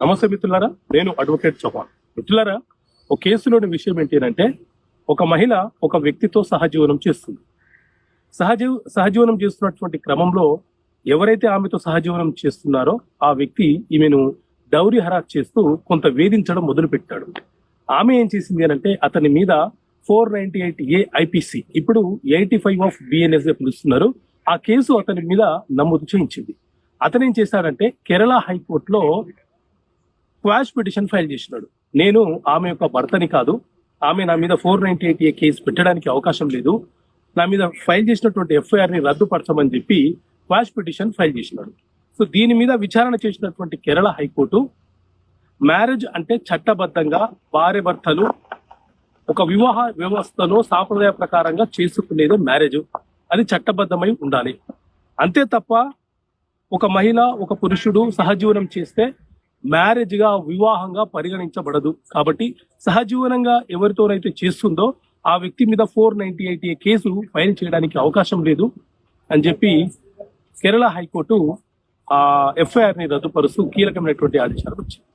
నమస్తే మిత్రులారా, నేను అడ్వకేట్ చౌహాన్. మిత్రులారా, ఒక కేసులోని విషయం ఏంటంటే ఒక మహిళ ఒక వ్యక్తితో సహజీవనం చేస్తుంది. సహజీవనం చేస్తున్నటువంటి క్రమంలో ఎవరైతే ఆమెతో సహజీవనం చేస్తున్నారో ఆ వ్యక్తి ఈమెను డౌరీ హరాస్ చేస్తూ కొంత వేధించడం మొదలు పెట్టాడు. ఆమె ఏం చేసింది అంటే అతని మీద 498A IPC, ఇప్పుడు 85 ఆఫ్ BNS గా పిలుస్తున్నారు, ఆ కేసు అతని మీద నమోదు చేయించింది. అతను ఏం చేశాడంటే కేరళ హైకోర్టులో క్వాష్ పిటిషన్ ఫైల్ చేసినాడు. నేను ఆమె యొక్క భర్తని కాదు, ఆమె నా మీద 498A కేసు పెట్టడానికి అవకాశం లేదు, నా మీద ఫైల్ చేసినటువంటి FIR ని రద్దుపరచమని చెప్పి క్వాష్ పిటిషన్ ఫైల్ చేసినాడు. సో దీని మీద విచారణ చేసినటువంటి కేరళ హైకోర్టు మ్యారేజ్ అంటే చట్టబద్ధంగా భార్య భర్తలు ఒక వివాహ వ్యవస్థలో సాంప్రదాయ ప్రకారంగా చేసుకునేది మ్యారేజ్, అది చట్టబద్ధమై ఉండాలి. అంతే తప్ప ఒక మహిళ ఒక పురుషుడు సహజీవనం చేస్తే మ్యారేజ్ గా వివాహంగా పరిగణించబడదు. కాబట్టి సహజీవనంగా ఎవరితోనైతే చేస్తుందో ఆ వ్యక్తి మీద 498A కేసు ఫైల్ చేయడానికి అవకాశం లేదు అని చెప్పి కేరళ హైకోర్టు ఆ FIR ని రద్దుపరుస్తూ కీలకమైనటువంటి ఆదేశాలు వచ్చింది.